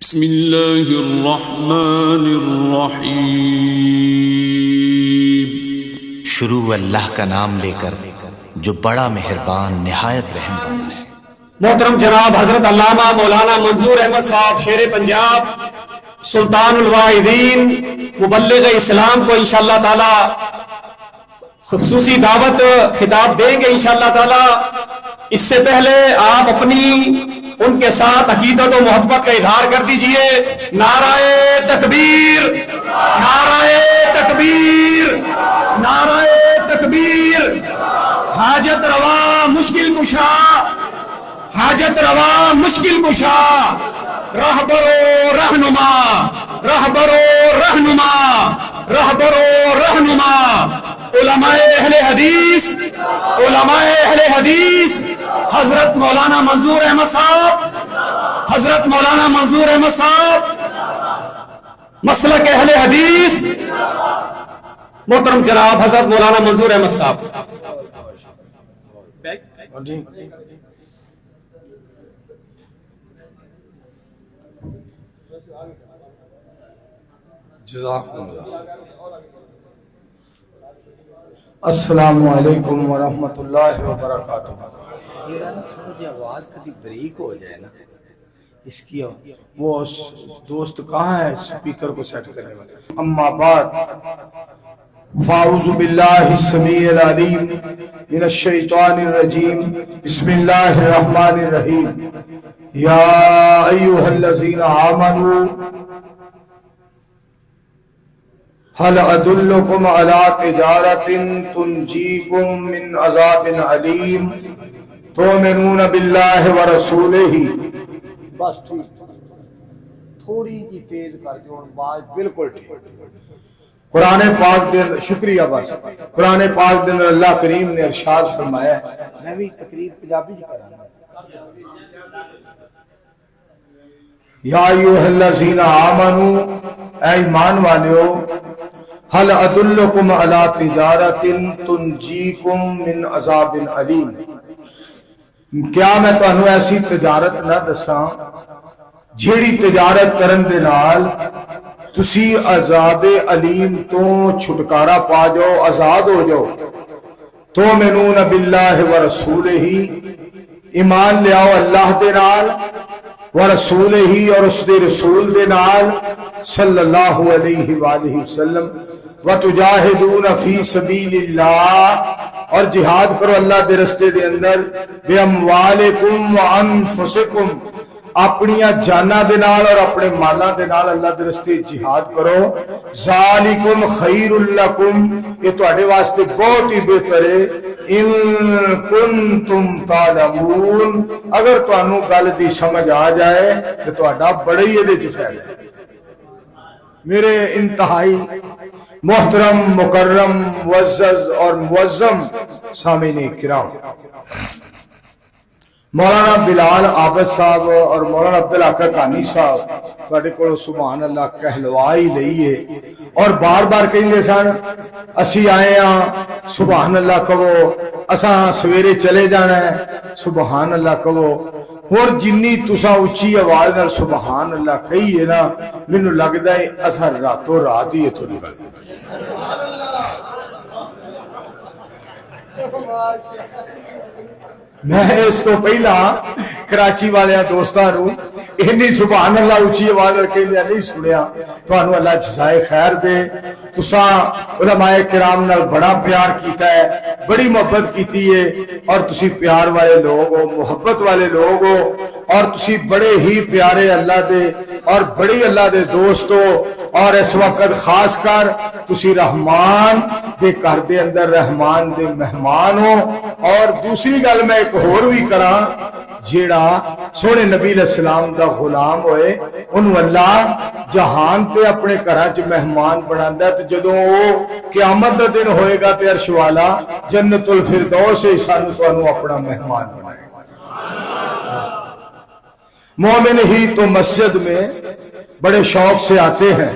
بسم اللہ الرحمن الرحیم۔ شروع اللہ کا نام لے کر جو بڑا مہربان نہایت رحم والا ہے۔ محترم جناب حضرت علامہ مولانا منظور احمد صاحب شیر پنجاب سلطان الواحدین مبلغ اسلام کو انشاءاللہ تعالی خصوصی دعوت خطاب دیں گے انشاءاللہ تعالی۔ اس سے پہلے آپ اپنی ان کے ساتھ عقیدت و محبت کا اظہار کر دیجئے۔ نعرہ تکبیر، نعرہ تکبیر، نعرہ تکبیر۔ حاجت روا مشکل کشا، حاجت روا مشکل کشا، رہبر و رہنما، رہبر و رہنما، رہبر و رہنما، علماء اہل حدیث، علماء اہل حدیث حضرت مولانا منظور احمد صاحب، حضرت مولانا منظور احمد صاحب مسلک اہل حدیث محترم جناب حضرت مولانا منظور احمد صاحب۔ السلام علیکم ورحمۃ اللہ وبرکاتہ۔ تھوڑی جی آواز کبھی بریک ہو جائے نا اس کی، وہ دوست کہاں ہے سپیکر کو سیٹ کرنے والا؟ اما بعد، فاعوذ باللہ السمیع العلیم من الشیطان الرجیم، بسم اللہ الرحمن الرحیم۔ یا ایھا الذین آمنوا هل ادلکم علی تجارۃ تنجیکم من عذاب علیم تؤمنون باللہ ورسولہ۔ بس ٹھیک، تھوڑی جی تیز کر دو، آواز بالکل ٹھیک۔ قرآن پاک دے شکریہ، بس قرآن پاک دے اندر اللہ کریم نے ارشاد فرمایا، میں بھی تقریر پنجابی جی کرانا۔ یا ایھا الذین آمنوا، اے ایمان والیو، هل ادلکم علی تجارۃ تنجیکم من عذاب علیم، کیا میں تانوں ایسی تجارت نہ دساں جیڑی تجارت کرن دے نال تسی عذاب علیم تو چھٹکارا پا جاؤ، آزاد ہو جاؤ۔ تؤمنون باللہ ورسولہ، ایمان لے آؤ اللہ دے نال، ورسولہ اور اس دے رسول دے نال صلی اللہ علیہ وآلہ وسلم، وتجاہدون فی سبیل اللہ، اور جہاد کرو اللہ دے رستے دے اندر، باموالکم وانفسکم، اپنیاں جاناں دے نال اور اپنے مالاں دے نال اللہ دے رستے جہاد کرو۔ ذالکم خیر لکم، یہ تواڈے واسطے بہت ہی بہتر ہے، ان کنتم تعلمون، اگر تانوں گل دی سمجھ آ جائے تو تہاڈا بڑا ہی اے وچ فائدہ ہے۔ میرے انتہائی محترم، مکرم، معزز اور معظم سامعین کرام، مولانا بلال عابد صاحب اور مولانا عبدالحق کانی صاحب تواڈے کول سبحان اللہ کہلوا ہی لئیے، اور بار بار کہندے سن اسی آئے ہاں سبحان اللہ کہو، اساں سویرے چلے جانا ہے سبحان اللہ کہو۔ اور جنی تساں اچھی آواز نال سبحان اللہ کہیے نا، مینوں لگدا ہے اساں راتوں رات ہی اتھوں نکل گئے۔ میں اس تو پہلا کراچی والے دوستاں نوں اینی سبحان اللہ اچھی آواز کہندے نہیں سنیا۔ تانوں اللہ جزائے خیر دے، تساں علماء کرام نال بڑا پیار کیتا ہے، بڑی محبت کیتی ہے، اور تسی پیار والے لوگ ہو، محبت والے لوگ ہو، اور تسی بڑے ہی پیارے اللہ دے اور بڑی اللہ دے دوست ہو، اور اس وقت خاص کر تسی رحمان دے گھر دے اندر رحمان دے مہمان ہو۔ اور دوسری گل میں ایک اور بھی کراں، جیڑا سونے نبی علیہ السلام دا غلام ہوئے انہوں اللہ جہان تے اپنے گھراں چ مہمان بناندا ہے، تے جدوں او قیامت دا دن ہوئے گا تے عرش والا جنت الفردوس سے سانوں تانوں اپنا مہمان بنائے گا۔ مومن ہی تو مسجد میں بڑے شوق سے آتے ہیں،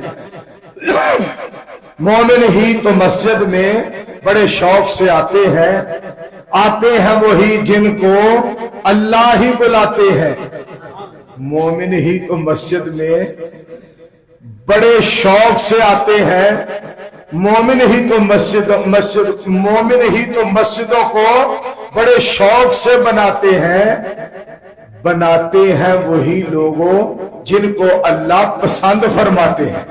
مومن ہی تو مسجد میں بڑے شوق سے آتے ہیں، آتے ہیں وہی جن کو اللہ ہی بلاتے ہیں۔ مومن ہی تو مسجد میں بڑے شوق سے آتے ہیں، مومن ہی تو مومن ہی تو مسجدوں کو بڑے شوق سے بناتے ہیں وہی لوگوں جن کو اللہ پسند فرماتے ہیں۔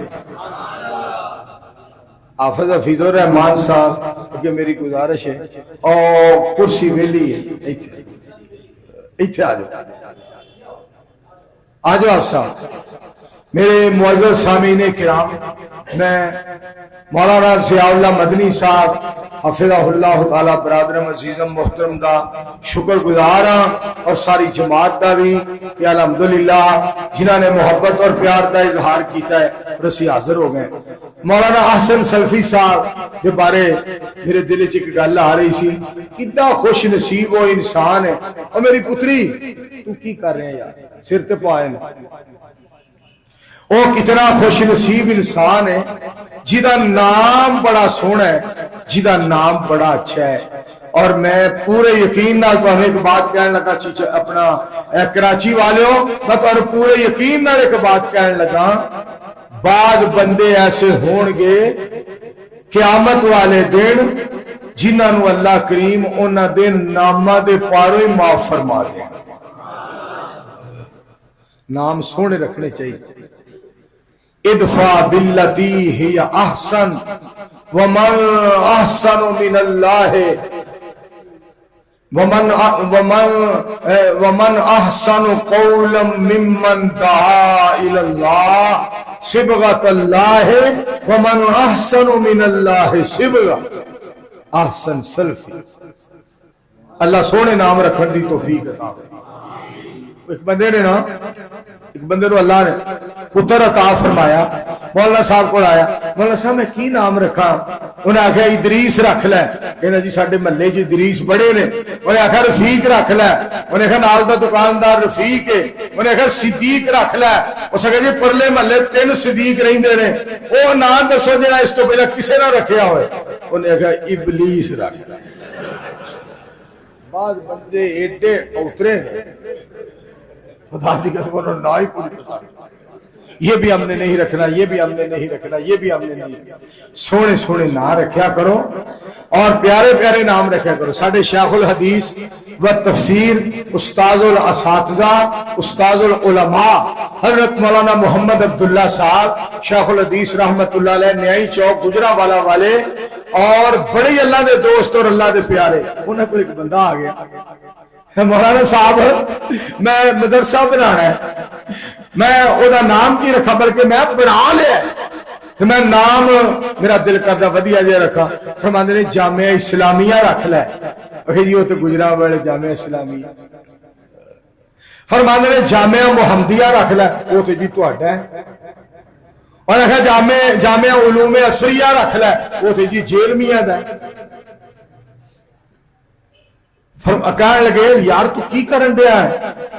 حافظ حفیظ الرحمان صاحب کہ میری گزارش ہے، اور کرسی ویلی ہے، ایتھے آ جاؤ آپ صاحب۔ میرے معزز سامعین کرام، میں مولانا ضیاء اللہ مدنی صاحب حفظہ اللہ تعالی برادر عزیزم محترم دا شکر گزار ہاں، اور ساری جماعت دا بھی کہ الحمدللہ جنہاں نے محبت اور پیار دا اظہار کیتا ہے اور اسی حاضر ہو گئے۔ مولانا احسن سلفی صاحب کے بارے میرے دل چ ایک گل آ رہی سی، کتنا خوش نصیب وہ انسان ہے۔ اور میری پتری تو کی کر رہے ہیں یار، سر تے پائے وہ کتنا خوش نصیب انسان ہے جدا نام بڑا سونا ہے، جدا نام بڑا اچھا ہے۔ اور میں پورے یقین نال تو ہمیں ایک بات کہنے لگا اپنا کراچی والے ہو، میں تو پورے یقین نال ایک بات کہنے لگا، بعض بندے ایسے ہون گے قیامت والے دن جنہاں نو اللہ کریم انہاں دے نامہ دے پاروں ہی معاف فرما دے۔ نام سونے رکھنے چاہیے۔ ادفع باللتی ہی احسن ومن احسن من اللہ ومن احسن قولا ممن دعا الی اللہ صبغۃ اللہ ومن احسن من اللہ صبغۃ احسن سلفی۔ اللہ سونے نام رکھن دی توفیق عطا فرمائے۔ ایک بندے نے اللہ نے پتر عطا فرمایا، مولانا صاحب کو آیا، مولانا صاحب میں کی نام رکھا؟ انہیں آخیا ادریس رکھ لے، کہنا جی ساڈے محلے چ ادریس بڑے نے۔ انہیں آخیا رفیق رکھ لے، انہیں آخیا نال دا دکاندار رفیق ہے۔ انہیں آخیا صدیق رکھ لے، اس آخیا جی پرلے محلے 3 صدیق رہندے نے، وہ نام دسو جڑا اس تو پہلے کسے نہ رکھیا ہوئے۔ انہیں آخیا ابلیس رکھ لے۔ بعض بندے ایڈے اوترے خدا دی قسم انہوں نہ ہی پوری پسند، یہ بھی ہم نے نہیں رکھنا، یہ بھی ہم نے نہیں رکھنا، یہ بھی ہم نے نہیں رکھنا۔ سونے سونے نام رکھیا کرو اور پیارے پیارے نام رکھیا کرو۔ ساڈے شیخ الحدیث و تفسیر استاذ الاساتذہ استاذ العلماء حضرت مولانا محمد عبداللہ صاحب شیخ الحدیث رحمت اللہ علیہ نیائی چوک گجرانوالہ والے، اور بڑے اللہ دے دوست اور اللہ دے پیارے، انہیں کو ایک بندہ آ گیا، مولانا صاحب میں مدرسہ بنانا ہے، میں او دا نام کی رکھا بلکہ میں بنا لیا، میں نام میرا دل کردہ ودیا جے رکھا۔ فرماندے نے جامعہ اسلامیہ رکھ لے، اکھے جی وہ تو گجرانوالے جامعہ اسلامیہ۔ فرماندے نے جامعہ محمدیہ رکھ لے، وہ تو جی تہاڈا ہے۔ اور اکھے جامعہ علوم عصریہ رکھ لے، وہ تو جی جیلمیہ دا ہے۔ کہنے لگے یار تو کی کرن دیا ہے؟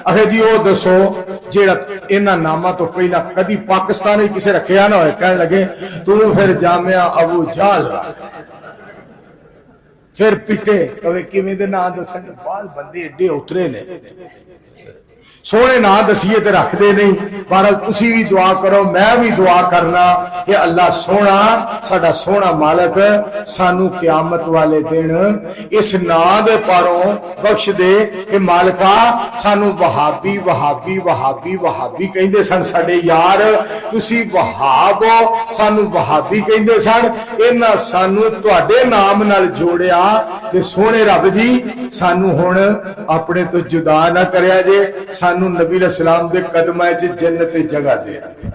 اکھے جی وہ دسو جیڑا انہاں نامہ تو پہلا کدی پاکستان ہی کسے رکھیا نہ ہوئے۔ کہنے لگے تو پھر جامعہ ابو جہل رکھ، پھر پٹے کبھی کیویں دے نام دسن۔ بعض بندے ایڈے اترے نے سونے نہ دسیے تے رکھ دے نہیں۔ بہرحال تسی بھی دعا کرو، میں بھی دعا کرنا کہ اللہ سونا ساڈا سونا مالک سانو قیامت والے دن اس نام دے پاروں بخش دے کہ مالکا سانو وہابی وہابی وہابی وہابی کہندے سن ساڈے یار، تسی وہاب ہو، سانو وہابی کہندے سن، انہاں سانو تہاڈے نام نال جوڑیا تے سونے رب جی سانو ہن اپنے تو جدا نہ کریا جے، سانو نبی علیہ السلام دے قدمہ چ جنت جگہ دے دے۔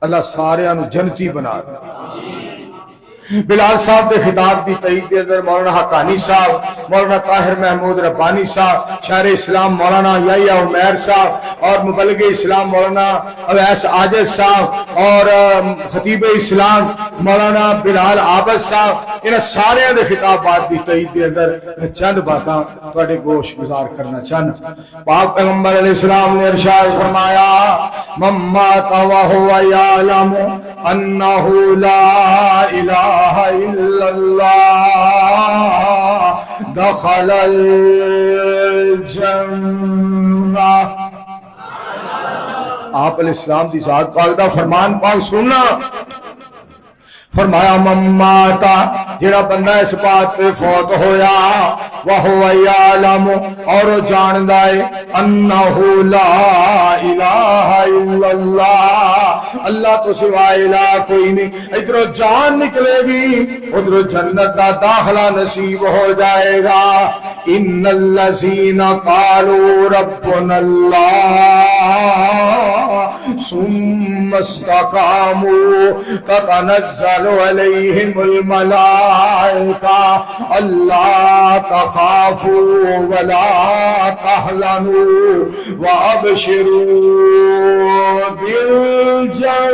اللہ سارے انو جنتی بنا دے۔ بلال صاحب دے خطاب دی تائید دے اندر مولانا حقانی صاحب، مولانا طاہر محمود ربانی صاحب، شاعر اسلام مولانا یحییٰ عمیر صاحب، اور مبلغ اسلام مولانا اویس عاجز صاحب، اور خطیب اسلام مولانا بلال عابد صاحب، انہاں سارے دے خطابات دی تائید دے اندر میں چند باتاں تواڈے گوش گزار کرنا چاہنا۔ پاک پیغمبر علیہ السلام نے ارشاد فرمایا من مات وهو يعلم انه لا الہ الا اللہ دخل الجنہ. آپ علیہ السلام دی ذات پاک دا فرمان پاک سننا. فرمایا مماتا جڑا بندہ اس بات پہ فوت ہویا وہو یعلم اور جاندا ہے انہ لا الہ الا اللہ اللہ تو سوا الہ کوئی نہیں. ادھر جان نکلے گی ادھر جنت دا داخلہ نصیب ہو جائے گا. ان الذین قالوا ربنا اللہ ثم استقاموا تتنزل عليهم الملائكة ألا تخافوا ولا تحزنوا وأبشروا بالجنة.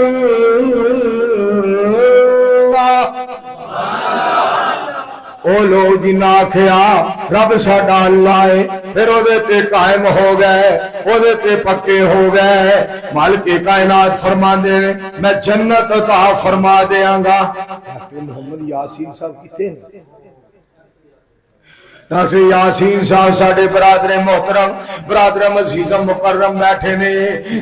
او لوگ جنہ آکھیا رب ساڈا اللہ ہے پھر او دے تے قائم ہو گئے او دے تے پکے ہو گئے. مالک کائنات فرماندے نے میں جنت عطا فرما دیاں گا. ڈاکٹر محمد یاسین صاحب کتے ہیں؟ ڈاکٹر یاسین صاحب ساڈے برادر محترم برادر عزیز مکرم بیٹھے نے.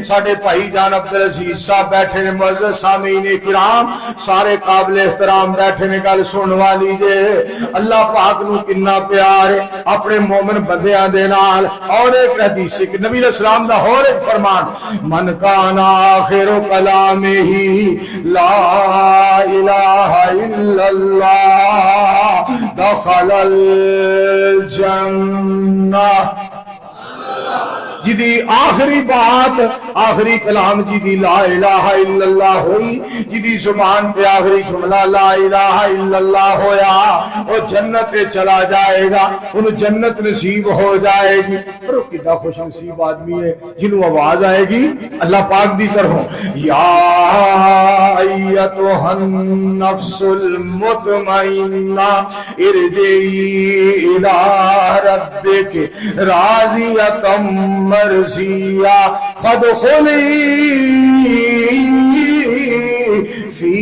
ساڈے بھائی جان عبدالعزیز صاحب بیٹھے نے. معزز سامعین کرام سارے قابل احترام بیٹھے نے. گل سنن والی جے اللہ پاک نو کنا پیار ہے اپنے مومن بندیاں دے نال. اور ایک حدیث کہ نبی علیہ السلام دا اور ایک فرمان من کان آخر کلامہ لا الہ الا اللہ دخل الجنہ. جدی آخری بات آخری کلام جدی لا الہ الا اللہ ہوئی جدی زبان پہ آخری جملہ لا الہ الا اللہ ہویا وہ جنت پہ چلا جائے گا انہوں جنت نصیب ہو جائے گی. پر وہ کتنا خوش نصیب آدمی ہے جنہوں آواز آئے گی اللہ پاک دی طرفوں یا ایتھا النفس المطمئنہ ارجعی الی ربک راضیۃ مرضیہ فادخلی فی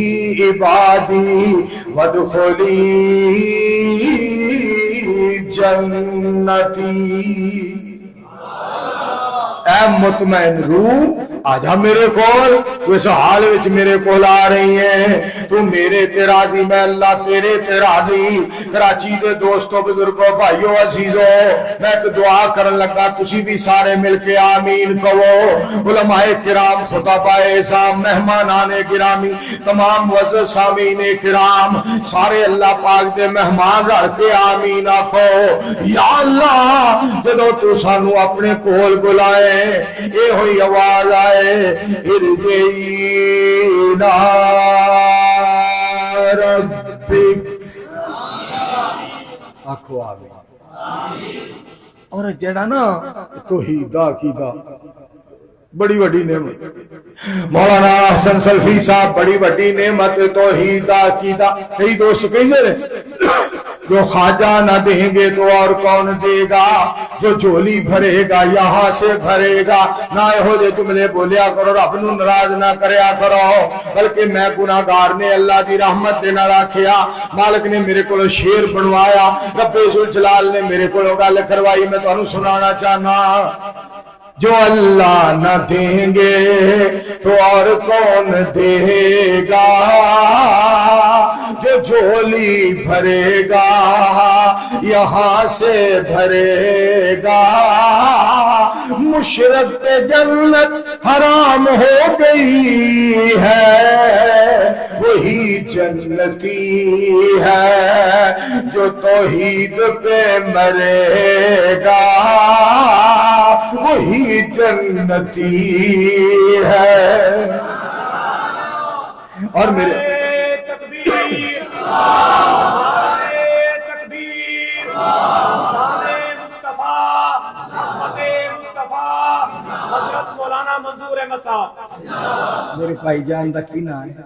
عبادی وادخلی جنتی. اے مطمئن روح آجا میرے کول تو اس حال وچ میرے کول آ رہی ہیں تو میرے تے راضی میں اللہ تیرے تے راضی. کراچی دے دوستوں بزرگوں بھائیوں عزیزوں میں ایک دعا کرن لگا تسی بھی سارے مل کے آمین کہو. علماء کرام خطباء اعظام مہمانان گرامی تمام معزز سامعین کرام سارے اللہ پاک دے مہمان رل کے آمین آکھو. یا اللہ جدوں تو سانو اپنے کول بلائے اے ہوئی آواز آئے ارجعی الی ربک آکھو آمین. اور جڑا نا توحید عقیدہ بڑی بڑی نعمت مولانا حسن سلفی صاحب بڑی بڑی نعمت توحید عقیدہ. کئی دوست کہیں رہے جو خواجہ نہ دیں گے تو اور کون دے گا. جو جھولی بھرے گا یہاں سے بھرے گا. نہ ہو جے تم نے بولیا کرو رب نو ناراض نہ کریا کرو. بلکہ میں گناہگار نے اللہ دی رحمت دے نال آکھیا مالک نے میرے کو شعر بنوایا رب ذوالجلال نے میرے کو گل کروائی میں تانوں سنانا چاہنا. جو اللہ نہ دیں گے تو اور کون دے گا. جو جھولی بھرے گا یہاں سے بھرے گا. مشرق پہ جنت حرام ہو گئی ہے وہی جنتی ہے جو توحید پہ مرے گا وہی جنتی ہے. اور میرے میرے بھائی جان دا کی نام ہے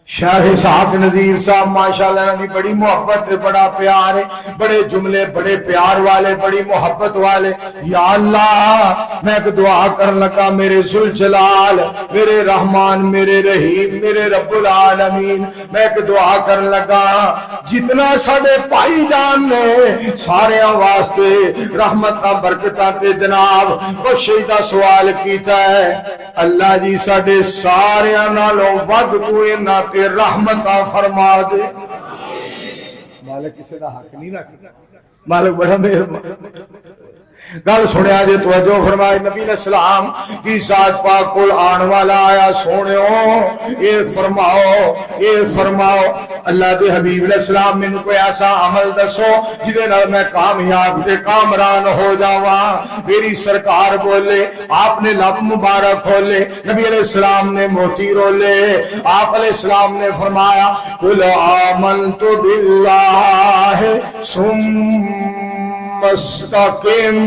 شاہ اسحاق نذیر صاحب ماشاءاللہ انہاں دی بڑی محبت ہے، بڑا پیار ہے، بڑے جملے بڑے پیار والے، بڑی محبت والے. یا اللہ میں ایک دعا کرن لگا، میرے ذوالجلال، میرے رحمان، میرے رحیم، میرے رب العالمین، میں ایک دعا کرن لگا جتنا ساڈے بھائی جان نے سارے واسطے رحمتاں برکتاں تے جناب بخشش دا سوال کیتا ہے. اللہ جی ساڈے سارے نالوں ود تو انہاں تے رحمتاں فرما دے. مالک کسی دا حق نہیں رکھدا، مالک بڑا مہربان. گل سنیا جی توجہ فرمائے. نبی علیہ السلام کی ذات پاک کول آن والا آیا، سونےو اے فرماؤ اللہ دے حبیب علیہ السلام مینوں کوئی ایسا عمل دسو جدے نال میں کامیاب تے کامران ہو جاواں. میری سرکار بولے، آپ نے لب مبارک کھولے، نبی علیہ السلام نے موتی رولے. آپ علیہ السلام نے فرمایا قل آمنت باللہ مستقیم.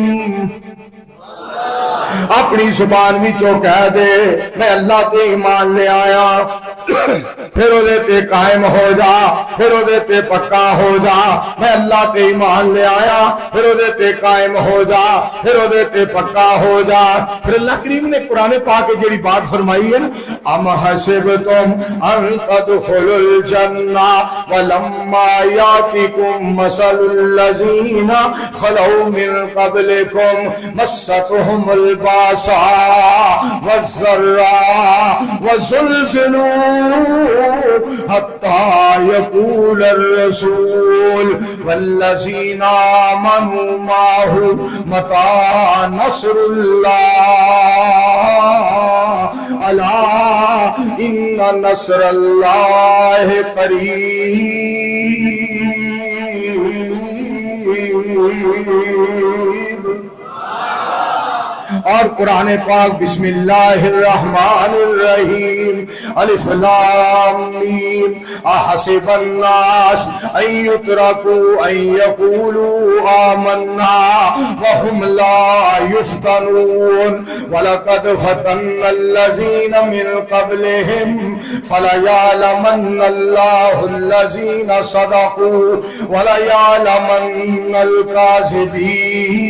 اپنی زبان بھی تو کہہ دے میں اللہ تے ایمان لے آیا، پھر وہ تے قائم ہو جا، پھر وہ تے پکا ہو جا. میں اللہ تے ایمان لے آیا، پھر وہ تے قائم ہو جا، پھر وہ تے پکا ہو جا. پھر اللہ کریم نے قرآن پاک کی جڑی بات فرمائی ہے نا، ام حسبتم ان تدخلوا الجنہ ولما یاتکم مثل الذین خلو من قبلکم مستهم الباساء والضراء وزلزلوا حتى يقول الرسول والذين آمنوا معه متى نصر الله ألا إن نصر الله قريب. اور قرآن پاک بسم اللہ الرحمن الرحیم الف لام میم احسب الناس ان یترکوا ان یقولوا آمنا وهم لا یفتنون ولقد فتنا الذین من قبلهم فلیعلمن اللہ الذین صدقوا وليعلمن الكاذبین.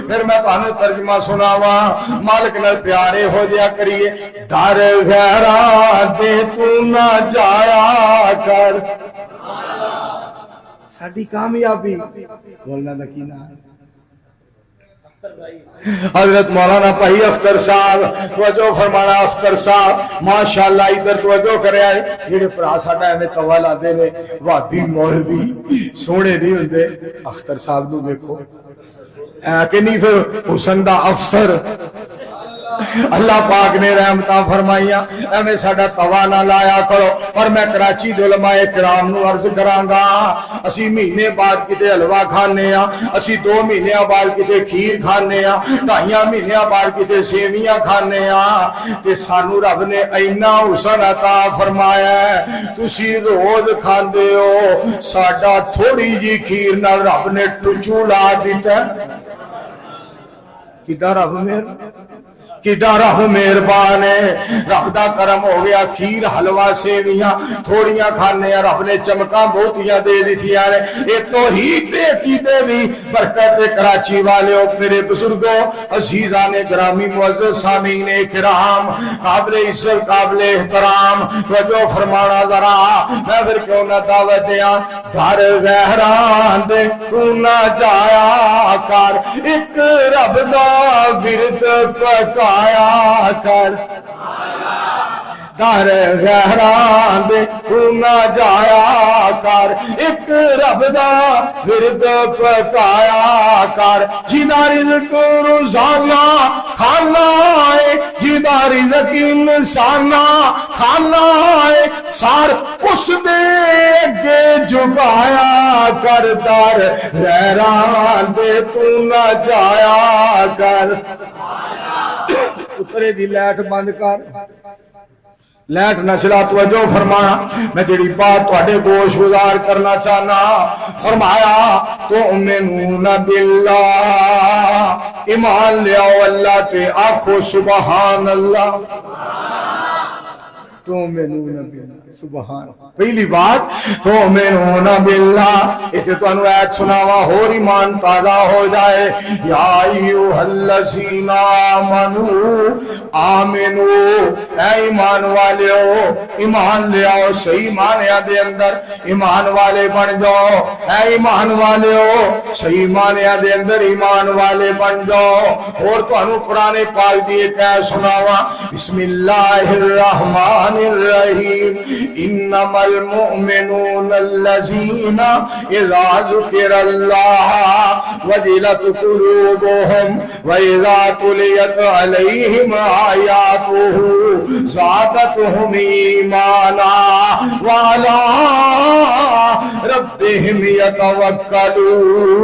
پھر میں تانوں ترجمہ سناواں. مالک نال پیارے ہو جیا کریے. در غیراں دے تو نہ جایا کر. ساڈی کامیابی بولنا دا کی نام حضرت مولانا بھائی اختر صاحب توجہ فرمانا. اختر صاحب ماشاءاللہ ادھر توجہ کریا ہے. جڑے بھرا ساڈا ایویں توا لاندے نے وہابی مولوی سونے نہیں ہوندے. اختر صاحب نو دیکھو کہ نہیں پھر حسن دا افسر. اللہ پاک نے رحمتاں فرمائیاں ایویں ساڈا توا نہ لایا کرو. پر میں کراچی دے علماء کرام نو عرض کراں گا اسی مہینے بعد کتے حلوہ کھانے ہاں، اسی 2 مہینے بعد کتے کھیر کھانے ہاں، 2.5 مہینے بعد کتے سیویاں کھانے ہاں. تے سانو رب نے اینا حسن عطا فرمایا ہے تسی روز کھاندے ہو. ساڈا تھوڑی جی کھیر نال رب نے ٹچو لا دیتا ہے. کڈا رب مہربان ہے. رب دا کرم ہو گیا. کھیر حلوہ سیویاں تھوڑیاں کھانے ہیں، رب نے چمکاں بہتیاں دے دیتیاں نے. اے توحید دے کیتے بھی برکت کراچی والے ہو میرے بزرگوں عزیزان گرامی معزز سامعین کرام قابل عزت قابل احترام توجہ فرمانا ذرا. میں پھر کیوں نہ دعوت دیاں. در غیران دے تو نہ جایا کر، ایک رب دا ورد پکایا کر. در غیران دے تو نہ جایا کر، ایک رب دا ورد پکایا کر. جینا رزق روزانہ کھانا ہے، جینا رزق انسانہ کھانا ہے، سار اس دے اگے جھکایا کر. در غیران دے تو نہ جایا کر. اترے دی لائٹ بند کر، لائٹ نہ چلا. توجہ فرمانا. میں جڑی بات تواڈے گوش گزار کرنا چاہنا. فرمایا تؤمنون باللہ ایمان لے آؤ اللہ تے آکھو سبحان اللہ تؤمنون باللہ سبحان پہلی بات تؤمنون باللہ اتنے تو انہوں ایت سناوا اور ایمان تازہ ہو جائے یا ایوہ الذین آمنوا آمنوا اے ایمان والے ہو ایمان لے آؤ صحیح معنی دے اندر ایمان والے بن جاؤ اے ایمان والے ہو صحیح معنی دے اندر ایمان والے بن جاؤ اور تو انہوں قرآن پاک دیئے کہہ سناوا بسم اللہ الرحمن الرحیم انما المؤمنون الذین اذا ذکر اللہ وجلت قلوبهم واذا تلیت علیہم آیاتہ زادتهم ایمانا وعلی ربهم یتوکلون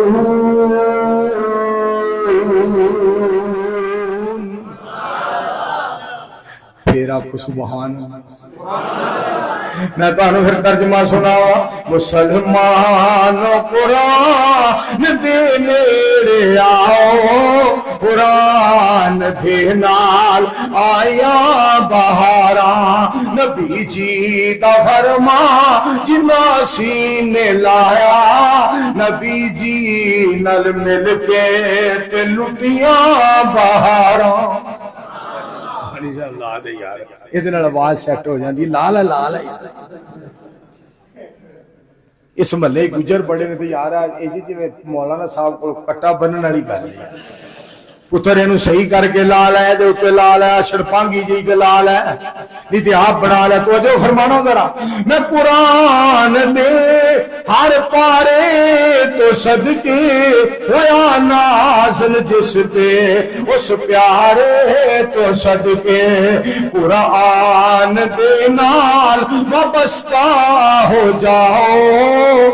پھر آپ کو سبحان میں تو انہوں پھر ترجمہ سناوا مسلمان قرآن دے نیڑے آؤ قرآن دے نال آیا بہارا نبی جی دا فرما جنا سینے لایا نبی جی نل مل کے تے لٹیاں بہارا یہ آواز سیٹ ہو جاتی لال ہے لال ہے اس محلے گجر بڑے نے تو یار جی مولانا صاحب کو کٹا بننے والی گل ہے پتر یہ صحیح کر کے لال ہے دے اتنے لال ہے شڑپانگی جی کے لال ہے نہیں تو آپ بنا لے تو جو فرمانا ذرا میں قرآن دے ہر پارے تو صدقے ہویا نازل جس دے اس پیارے تو صدقے قرآن دے نال وابستہ ہو جاؤ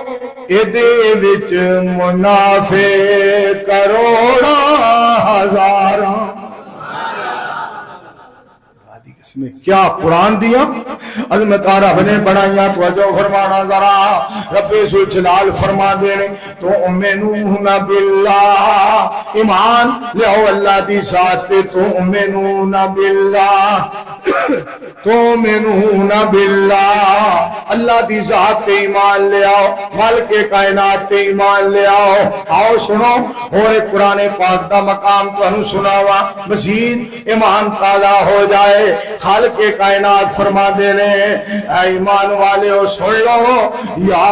ایدے وچ منافع کروڑا ہزاراں میں کیا قرآن دیا عظمت رب نے بنائیاں توجہ فرمانا ذرا رب ذوالجلال فرما دینے تؤمنون باللہ ایمان لہو اللہ دی ذات پہ تؤمنون باللہ تؤمنون باللہ اللہ دی ذات پہ ایمان لے آؤ مالک کائنات پہ ایمان لے آؤ آؤ سنو اور قرآن پاک دا مقام تو انہوں سناوا مزید ایمان تازہ ہو جائے خالق کائنات فرما دے رہے اے ایمان والے ہو سن لو یا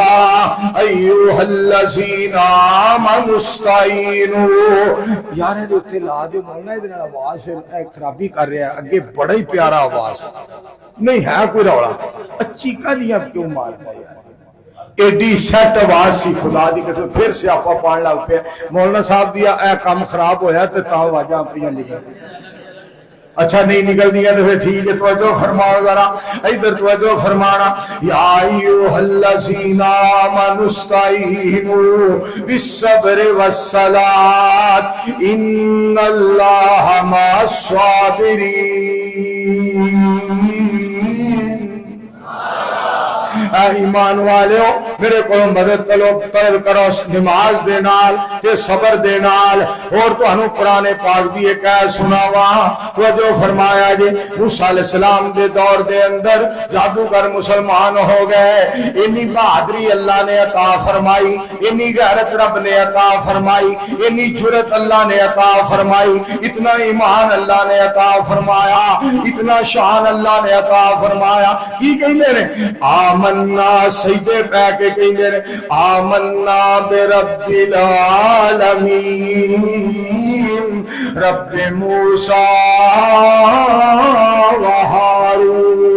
ایوہ الذین آمنوا استعینوا یار ہے دوتے لا دے مولانا ادھر آواز خرابی کر رہا ہے اگے بڑا ہی پیارا آواز نہیں ہے کوئی روڑا اچھی کا دیا کیوں مارتا ہے ایڈی سیٹ آواز سی خدا دی قسم پھر سے آپ پان لگ پہ مولانا صاحب دیا اے کام خراب ہویا تو تاں واجہ اپنی نکل اچھا نہیں نکل دیا تو پھر ٹھیک ہے توجہ فرماؤ ذرا ادھر توجہ فرمانا یا ایھا الذین آمنوا استعینوا بالصبر والصلاۃ ان اللہ مع الصابرین اے ایمان والے ہو میرے کو مدد طلب کرو نماز دے نال تے صبر دے نال اور تو انہوں قرآن پاک بھی ایک ہے سناوا تو جو فرمایا جی موسیٰ علیہ السلام دے دور دے اندر جادوگر مسلمان ہو گئے انی بہادری اللہ نے عطا فرمائی انی غیرت رب نے عطا فرمائی انی جرت اللہ نے عطا فرمائی اتنا ایمان اللہ نے عطا فرمایا اتنا شان اللہ نے عطا فرمایا کی کہنے رہے آمنا سجدے پہ کے کہنے رہے آمنا برب العالمین رب موسیٰ و ہارون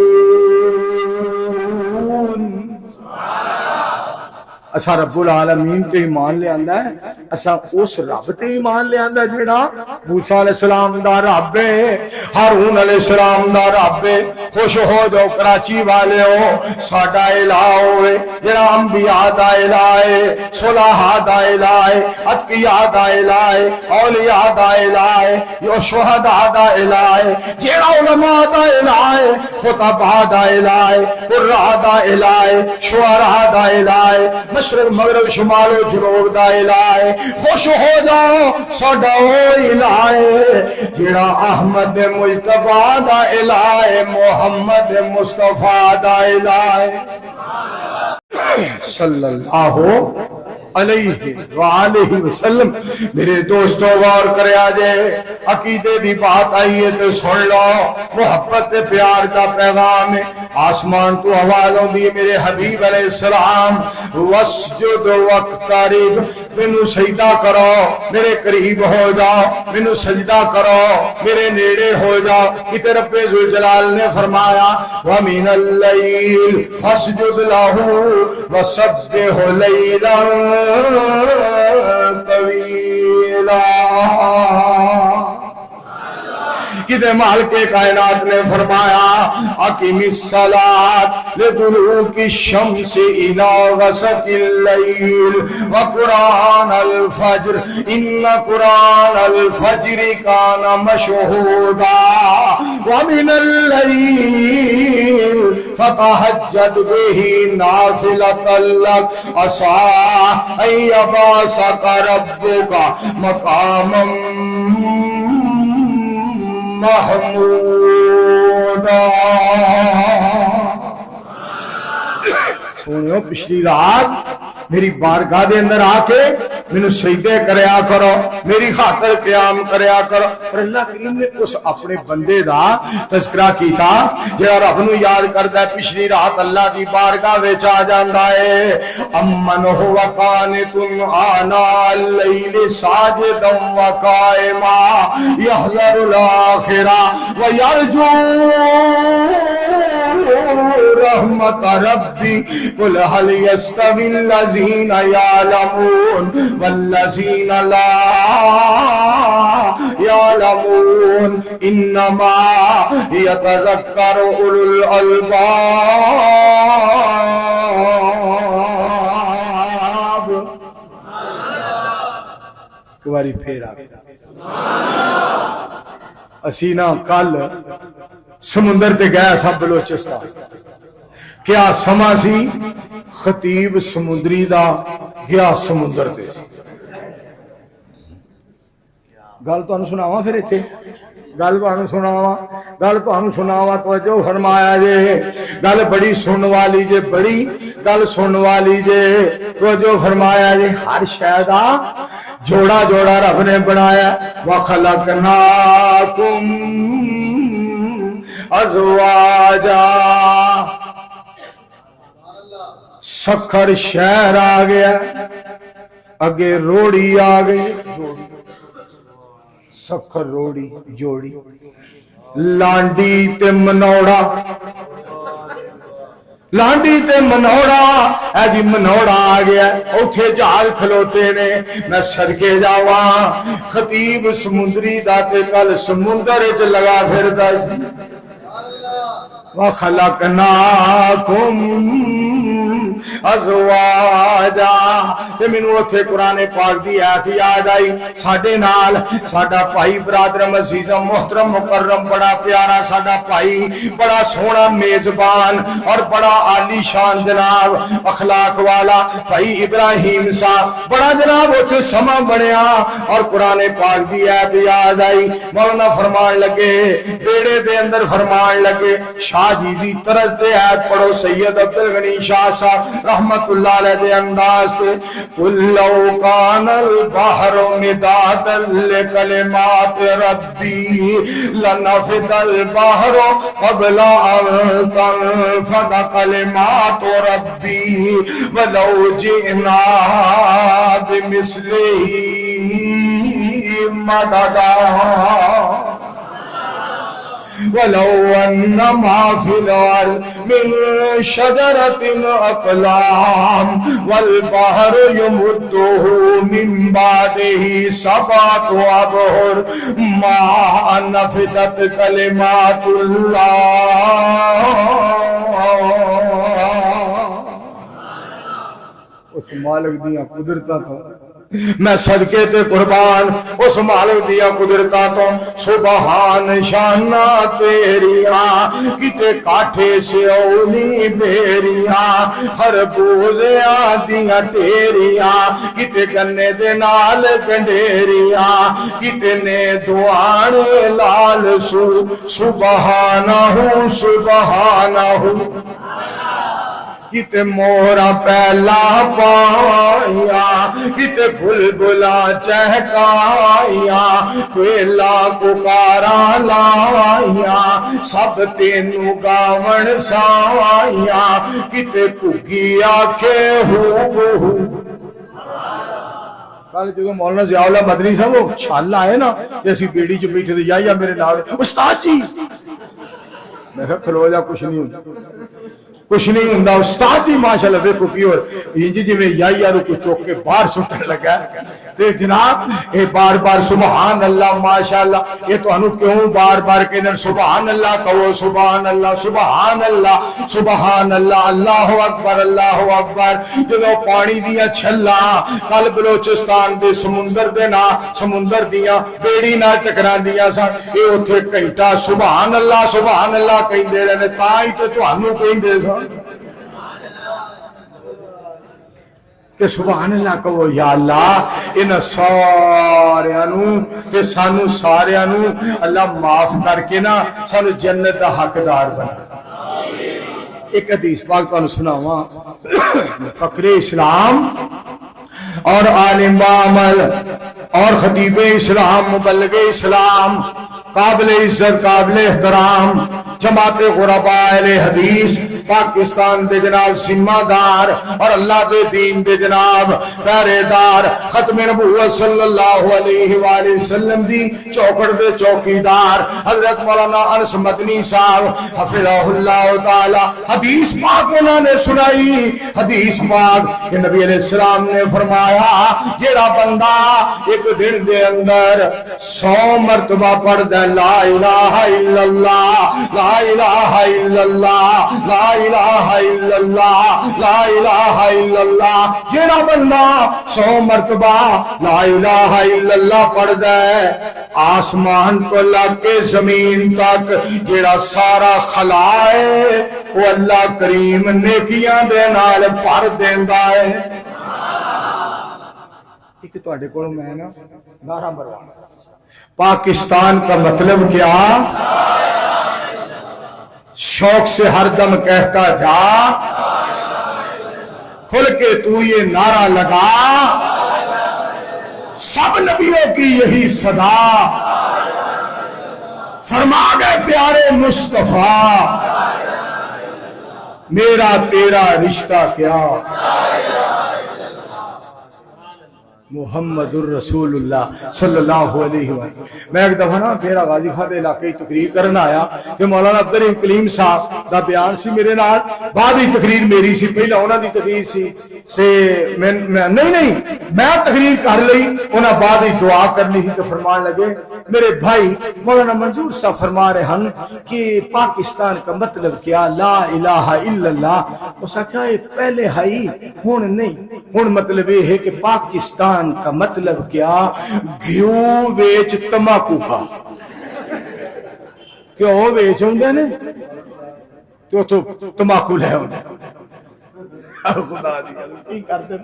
اسا رب العالمین تے ایمان لے آندا ہے اسا اس رب تے ایمان لے آندا جڑا موسیٰ علیہ السلام دا رب ہے ہارون علیہ السلام دا رب ہے خوش ہو جاؤ کراچی والے ہو ساڈا الہ ہوئے جڑا انبیاء دا الہ ہے صلحاء دا الہ ہے اتقیاء دا الہ ہے اولیاء دا الہ ہے جو شہداء دا الہ ہے جڑا علماء دا الہ ہے خطباء دا الہ ہے قراء دا الہ ہے شعراء دا الہ ہے مشرق مغرب شمال و جنوب دا الہ ہے خوش ہو جاؤ ساڈا او الہ ہے جڑا احمد مجتبی دا الہ ہے محمد مصطفیٰ دا الہ ہے صلی اللہ علیہ وآلہ وسلم۔ میرے دوستو غور کرے آجے عقیدے دی بات آئی ہے تو سن لو، محبت پیار کا پیغام ہے۔ آسمان تو آواز ہوندی ہے میرے حبیب علیہ السلام واسجد واقترب، مینوں سجدہ کرو میرے قریب ہو جاؤ، مینوں سجدہ کرو میرے نیڑے ہو جاؤ۔ کہ رب ذوالجلال نے فرمایا وَمِنَ اللَّيْلِ فَاسْجُدْ لَهُ وَسَبِّحْهُ لَيْلًا طویلا۔ کدے مالک کائنات نے فرمایا اقیم الصلاۃ لدلوک الشمس الی غسق اللیل وقرآن الفجر ان قرآن الفجر کان مشہودا ومن اللیل فتہجد بہ نافلۃ لک عسیٰ ان یبعثک ربک مقاما محمودا۔ سونیو پچھلی رات میری بارگاہ دے اندر آ کے مینوں سجدے کریا کرو، میری خاطر قیام کریا کرو۔ اور اللہ کریم نے اس اپنے بندے دا تذکرہ کیتا جڑا رب نو یاد کردا ہے، پچھلی رات اللہ دی بارگاہ وچ آ جاندا ہے۔ امن هو قانت آناء اللیل ساجدا وقائما یحذر الآخرہ ویرجو رحمت ربی قل هل يستوي الذين يعلمون والذين لا يعلمون انما يتذكر اولو الالباب۔ ایک پھر اسینا کل سمندر تے گیا سب بلوچستان، کیا سما سی خطیب سمندری دا گیا سمندر تے۔ گل تو سناواں پھر ایتھے گل تو سناواں توجہ فرمایا جے، گل بڑی سن والی جے، بڑی گل سن والی جے، توجہ فرمایا جے۔ ہر شے دا جوڑا جوڑا رب نے بنایا وَخَلَقْنَاكُمْ أَزْوَاجًا۔ سکھر شہر آ گیا، اگے روڑی آ گئی، سکھر روڑی جوڑی، لانڈی تے منوڑا، لانڈی تے منوڑا، اے جی منوڑا آ گیا، اوتھے جہاز کھلوتے نے۔ میں صدقے جاواں خطیب سمندری دا تے کل سمندر وچ لگا پھردا سی۔ وَخَلَقْنَاكُمْ ازواجا۔ تے مینوں اوتھے قرآن پاک دی آیت یاد آئی، ساڈے نال ساڈا بھائی برادر عزیز محترم مکرم بڑا پیارا ساڈا بھائی، بڑا سونا میزبان اور بڑا عالی شان جناب اخلاق والا بھائی ابراہیم صاحب، بڑا جناب اوتھے سما بنیا اور قرآن پاک دی آیت یاد آئی۔ مولانا فرمان لگے بیڑے دے اندر فرمان لگے، شاہ جی دی طرز تے آیت پڑھو سید عبدالغنی شاہ صاحب رحمت اللہ علیہ دے انداز تے قُلْ لَوْ كَانَ الْبَحْرُ مِدَادًا لِكَلِمَاتِ رَبِّي لَنَفِدَ الْبَحْرُ قَبْلَ أَن تَنفَدَ كَلِمَاتُ رَبِّي وَلَوْ جِئْنَا بِمِثْلِهِ مَدَدًا وَلَوْ أَنَّ مَا فِي الْأَرْضِ مِنْ شَجَرَةٍ أَقْلَامٌ وَالْبَحْرُ يَمُدُّهُ مِنْ بَعْدِهِ سَبْعَةُ أَبْحُرٍ مَا نَفِدَتْ كَلِمَاتُ اللَّهِ۔ اس مالک دیاں قدرتاں تو میں صدقے تے قربان اس مالک دیا قدرتاں تو سبحان شانہ تیریاں کتے کاٹھے سے اولی بیریاں خربوزیاں دیاں ٹیریاں کتے گنے دے نال گنڈیریاں کتے نے دعانے لال سو سبحانہ سبحانہ کتے مورا پہلا پایا کتے بلبلا چہکایا کوئلہ پکارا لایا سب تینو گاون سایا کتے کگی آکھے ہو کل جو مولانا ضیاء اللہ مدنی صاحب وہ چھالہ آئے نا جیسی بیڑی جو بیٹھے تھے یا میرے نام استاد جی میں کہا کھلو جا کچھ نہیں ہوتا کچھ نہیں ہوندا استاد جی ماشاءاللہ دیکھو کی اور انج جی میں یارو کو چوک کے باہر سٹن لگا تے جناب اے بار بار سبحان اللہ ماشاءاللہ یہ تو انو کیوں بار بار کہندے سبحان اللہ کہو سبحان اللہ سبحان اللہ سبحان اللہ اللہ اکبر جدوں پانی دیاں چھلاں کل بلوچستان دے سمندر دیاں بیڑی نال ٹکراندیاں سن اے اوتھے گھنٹہ سبحان اللہ کہندے رہنے تاں ہی تے تانوں کہندے سن کہ سبحان اللہ کہو یا اللہ ان ساریانوں تے سانو ساریانوں اللہ معاف کر کے نا سانو جنت دا حقدار بنا ایک حدیث پاک تو سناواں فقر اسلام اور عالم عمل اور خطیب اسلام مبلغ اسلام قابل عزت قابل احترام جماعت غرباء اہل حدیث پاکستان دے جناب ذمہ دار اور اللہ دے دین دے جناب پہرے دار ختم نبوت صلی اللہ علیہ وآلہ وسلم دی چوکڑ دے چوکیدار حضرت مولانا انس مدنی صاحب حفظہ اللہ تعالی حدیث پاک انہوں نے سنائی حدیث پاک کہ نبی علیہ السلام نے فرمایا جیڑا بندہ ایک دن دے اندر 100 مرتبہ پڑھ دے لا الہ الا اللہ لا الہ الا اللہ لا الہ الا اللہ لا الہ الا اللہ جیڑا بندہ 100 مرتبہ لا الہ الا اللہ پڑھ دے آسمان کو لگ کے زمین تک جیڑا سارا خلا ہے وہ اللہ کریم نیکیاں دے نال بھر دیندا ہے ایک تواڈے کول میں نا نعرہ مروانا پاکستان کا مطلب کیا شوق سے ہر دم کہتا جا کھل کے تو یہ نعرہ لگا سب نبیوں کی یہی صدا فرما گئے پیارے مصطفیٰ میرا تیرا رشتہ کیا محمد الرسول اللہ صلی اللہ علیہ وسلم میں ایک دفعہ نا میرا غازی خان دے علاقے تقریر کرنا آیا کہ مولانا عبدالرحیم کلیم صاحب دا بیان سی میرے نال بعد ہی تقریر میری سی پہلا انہاں دی تقریر سی تے میں نہیں میں تقریر کر لئی انہاں بعد ہی دعا کرنی تھی تو فرمان لگے میرے بھائی مولانا منظور صاحب فرما رہے ہیں کہ پاکستان کا مطلب کیا لا الہ الا اللہ اس کہا یہ پہلے ہائی ہون نہیں ہون مطلب یہ ہے کہ پاکستان کا مطلب کیا گھیو ویچ تماکو کھا کیوں ہو ویچ ہوں گے نے تو تماکو لے ہوں گے خدا دی کر دے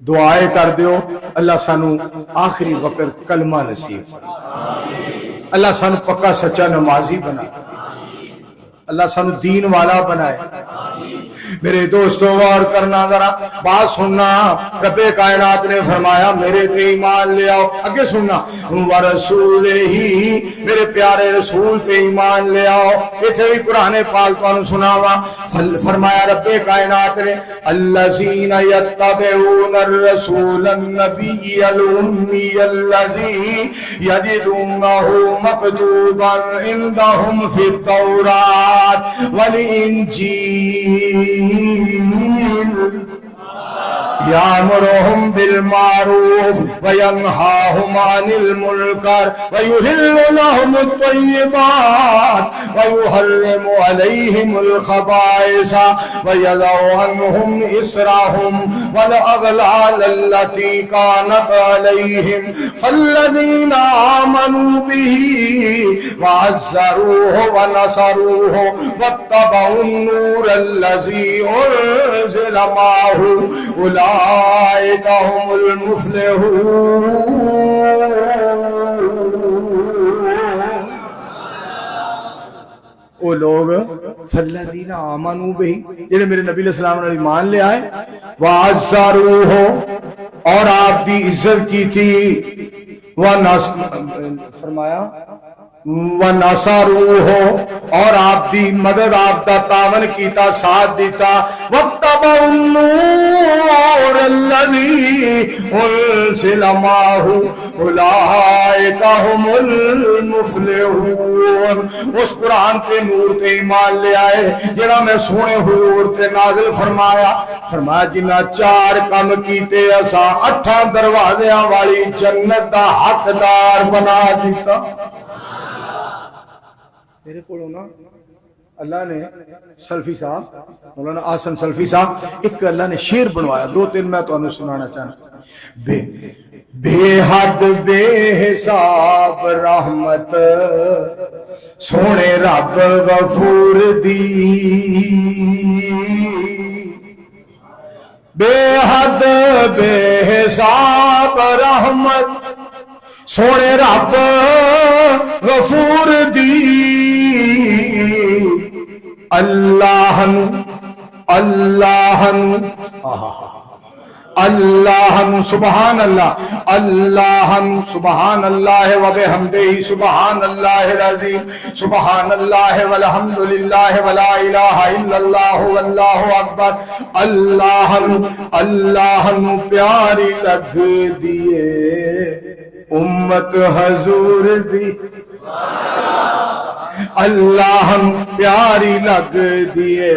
دعائیں کر دیو اللہ سانو آخری وقت کلمہ نصیب اللہ سانو پکا سچا نمازی بنا اللہ سانو دین والا بنائے میرے دوستوں غور کرنا ذرا بات سننا رب کائنات نے فرمایا میرے تے ایمان لے آؤ اگے سننا ورسول ہی میرے پیارے رسول تے ایمان لے آؤ ایتھے بھی قرآن پاک تانوں سناواں فرمایا رب کائنات نے الذین یتبعون الرسول النبی الامی الذی یجدونہ مکتوبا عندہم فی التوراۃ والانجیل یامرہم بالمعروف وینہاہم عن المنکر ویحل لہم الطیبات ویحرم علیہم الخبائث ویضع عنہم اسرہم والاغلال التي كانت عليهم فالذين آمنوا به وعزروه ونصروه واتبعوا النور الذي أنزل معه أولئك هم المفلحون. وہ لوگ فالذین آمنوا بہ جنہیں میرے نبی علیہ السلام نے ایمان لے آئے، وعزروہ اور آپ دی عزت کی تھی، فرمایا وَنَصَرُوهُ اور آپ دی مدد آپ دا تعاون کیتا ساتھ دیتا، وَاتَّبَعُوا النُّورَ الَّذِي أُنزِلَ مَعَهُ أُولَئِكَ هُمُ الْمُفْلِحُونَ. اس قرآن تے نور تے ایمان لے آئے جڑا میں سونے حضور تے نازل فرمایا جنہ چار کم کیتے اساں 8 دروازیاں والی جنت دا حقدار بنا دیتا. میرے کو نا اللہ نے سلفی صاحب مولانا آسن سلفی صاحب ایک اللہ نے شعر بنوایا، 2-3 میں تو انہوں سنانا چاہتا. بے حد بے حساب رحمت سونے رب غفور دی، بے حد بے حساب رحمت سونے رب غفور دی، اللہ نو سبحان اللہ، اللہ سبحان اللہ و بحمدہ سبحان اللہ العظیم، سبحان اللہ والحمدللہ ولا الہ الا اللہ واللہ اکبر. اللہ پیاری لگ دیے امت حضور دی، اللہ پیاری لگ دیے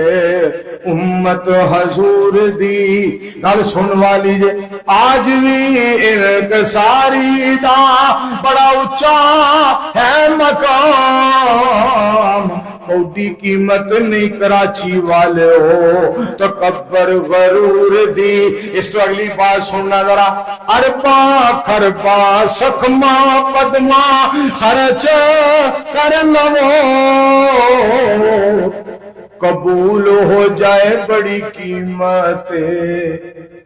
امت حضور دی. گل سن والی جے آج بھی انکساری دا بڑا اچا ہے مقام، کوڈی قیمت نہیں کراچی والے ہو تکبر غرور دی. اس تو اگلی بات سننا ذرا، اربا خربا سخما قدما خرچ کر لو قبول ہو جائے بڑی قیمت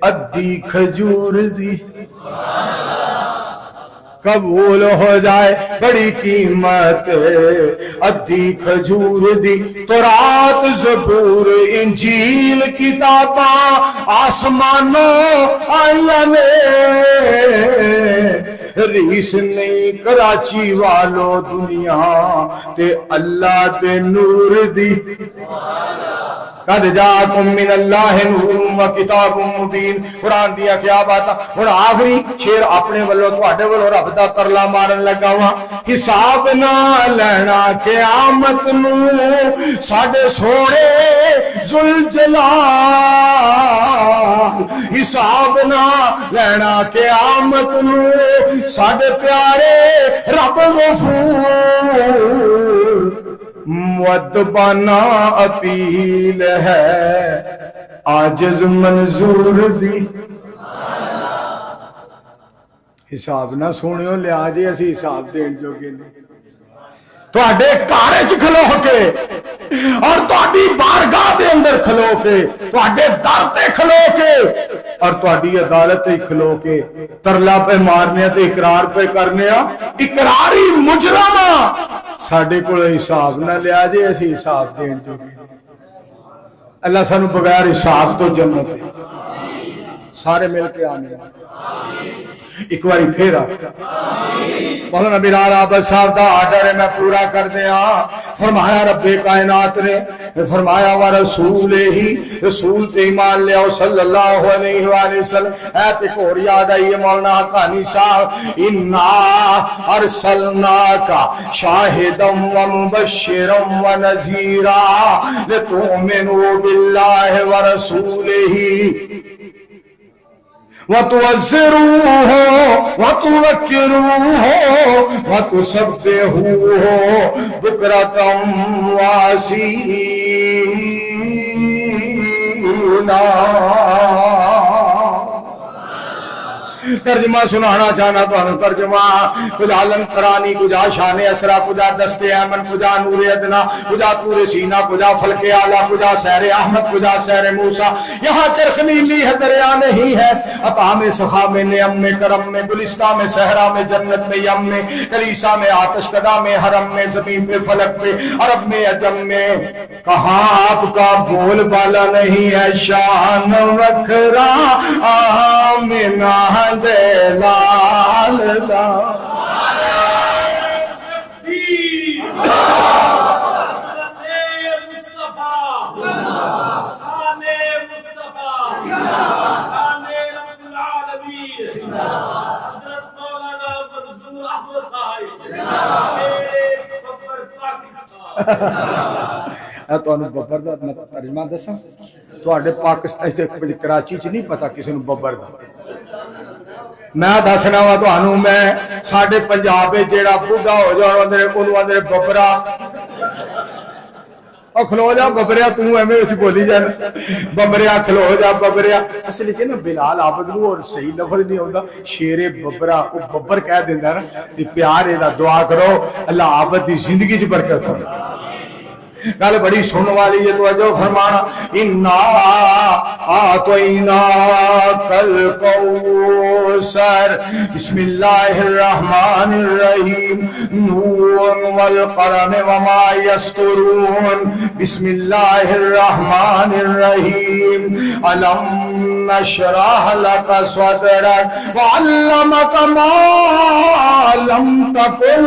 ادھی کھجور دی، قبول ہو جائے بڑی قیمت ادھی کھجور دی. تورات زبور انجیل کتاباں آسمانوں آئیاں نے، ریس نہیں کراچی والو دنیا تے اللہ دے نور دی. قد جاءکم من اللہ نور و کتاب مبین. قرآن دیا کیا بات. ہن آخری شیر اپنے والوں تواڈے والوں رب دا ترلا مارن لگا وا، حساب نہ لینا قیامت نو ساڈے سونے ذوالجلال، حساب نہ لینا قیامت نو ساڈے پیارے رب غفور. مؤدبانہ اپیل ہے عاجز منظور دی. حساب نہ سونیو لیا جی اسی حساب دین جو گے تواڈے گھر وچ کھلو کے اور تواڈی بارگاہ دے اندر کھلو کے، تواڈے در تے کھلو کے اور تواڈی عدالت تے کھلو کے ترلا پہ مارنے تے اقرار پہ کرنے، اقراری مجرم ساڈے کول حساب نہ لیا جے اسی حساب دین جو گے. اللہ سانو بغیر حساب تو جنت دے. سارے مل کے آنے ایک باری پھر مولانا بلال احمد صاحب دا آرڈر ہے میں پورا کر دیا. فرمایا رب کائنات نے فرمایا و رسول ہی رسول تے ایمان لے آؤ صلی اللہ علیہ وآلہ وسلم. ایت ایک اور یاد آئی ہے مولانا حقانی صاحب، انا ارسلناک شاہدا و مبشرا و نذیرا لتؤمنوا باللہ و رسولہ وتوزروه وتوكروه وتسبحوه بكرة وأصيلا. ترجمہ سنانا چاہنا تو ترجمہ کجا علم قرانی، کجا شان اسرا، کجا دست ایمن، کجا نور ادنا، کجا طور سینا، کجا فلک اعلی، کجا سیر احمد، کجا سیر موسیٰ. یہاں چرخ نیلی ہے دریا نہیں ہے. عطا میں سخا میں نعم میں کرم میں، گلستہ میں صحرا میں جنت میں یم میں، کلیسا میں آتش کدہ میں حرم میں، زمین پہ فلک پہ عرب میں عجم میں. کہاں آپ کا بول بالا نہیں ہے شان وکھرا آمنہ لال دا. ببر دا ترجمہ دساں تواڈے پاکستان کراچی چ نہیں پتا کسی نوں ببر دا. میں دسنا وا تانوں میں ساڈے پنجاب وچ جیڑا بوڑھا ہو جاوے اونوں آندے ببرا. او کھلو جا ببریا، تو ایویں وچ بولی جان ببریا، کھلو جا ببریا. اصل وچ نا بلال عابد نوں اور صحیح لفظ نہیں ہوندا، شیر ببرا او ببر کہہ دیندا نا. تے پیار اے دا دعا کرو اللہ عابد دی زندگی چ برکت کرے. گل بڑی سن والی ہے، توجہ فرمانا. انا اعطیناک الکوثر. بسم اللہ الرحمن الرحیم. نون والقلم وما یسطرون. بسم اللہ الرحمن الرحیم. الم نشرح لك صدرك وعلمك ما لم تكن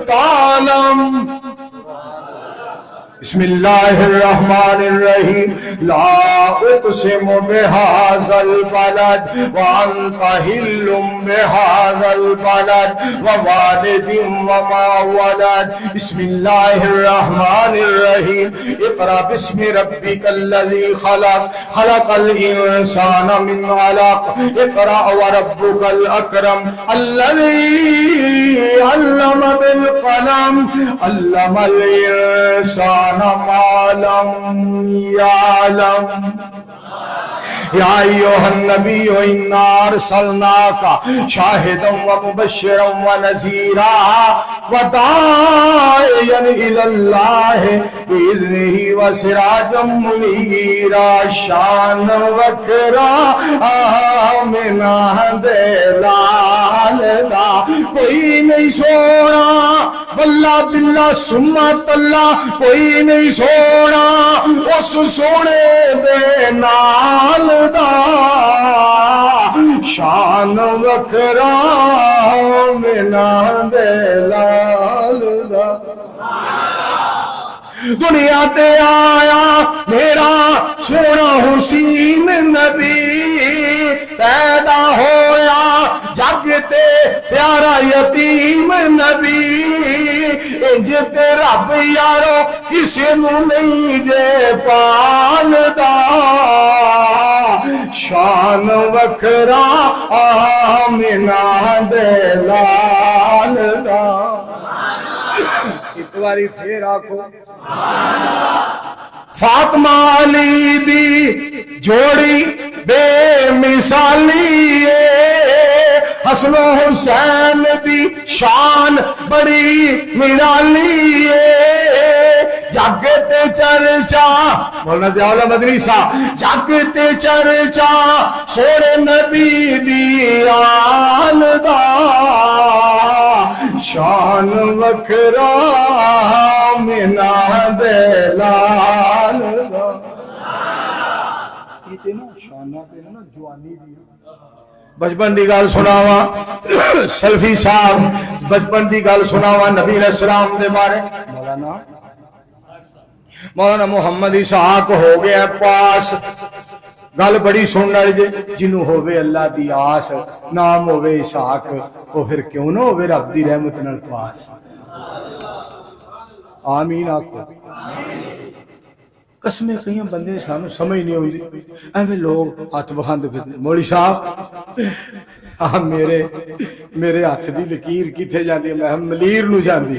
تعلم. بسم اللہ الرحمن الرحیم. لا اقسم بهذا البلد وانت حل بهذا البلد ووالد وما ولد. بسم اللہ الرحمن الرحیم. اقرأ باسم ربك الذي خلق، خلق الانسان من علق. اقرأ وربك الاکرم الذي علم بالقلم علم الانسان ما لم يعلم. یا ایھا النبی انا ارسلناک شاہدا ومبشرا ونذیرا وداعیا الی اللہ باذنہ وسراجا منیرا. شان وکھرا آمنہ لال دا. کوئی نہیں سونا واللہ باللہ سمت اللہ، کوئی نہیں سونا اس سونے دے نال دا. شان وکھرا منا دے لال دا. دنیا تے آیا میرا سونا حسین نبی، پیدا ہویا جگ تے پیارا یتیم نبی. انج تے رب یارو کسی نو نہیں جے پالدا. شان وکھرا آمنہ دے لال دا. ایک باری پھر آکھو فاطمہ علی دی جوڑی بے مثالی ہے. حسن و حسین دی شان بڑی نرالی ہے. جگ تے چرچا مولانا ضیاء اللہ مدنی صاحب، جگ تے چرچا سونے نبی دی آل دا. شان وکھرا منا دے لال دا. یہ نا شانہ تے نا جوانی دی. بچپن دی گل سناواں سلفی صاحب، بچپن دی گل سناواں نبی علیہ السلام دے بارے. مولانا محمد اسحاق ہو گیا پاس. گل بڑی سننے والی جنوں ہوے اللہ دی آس، نام ہوے اسحاق، او پھر کیوں نہ ہوے رب دی رحمت نال پاس. آمین آکھو. قسمیں کئی بندے سانو سمجھ نہیں آتی ایویں لوگ ہاتھ بخاندے پھر مولوی صاحب میرے ہاتھ دی لکیر کتنے جاتی ہے؟ میں ملیر نو جاندی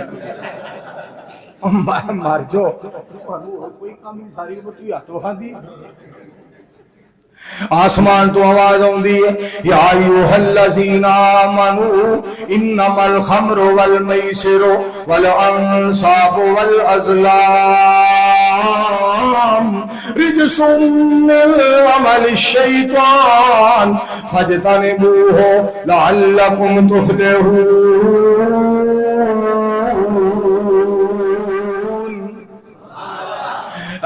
مر جو کوئی کام نہیں ساری بٹی ہاتھ بخاندی آسمان تو آواز آندی ہے یا ایھا الذین آمنوا انما الخمر والمیسر والانصاب والازلام رجس من عمل الشیطان فاجتنبوه لعلکم تفلحون۔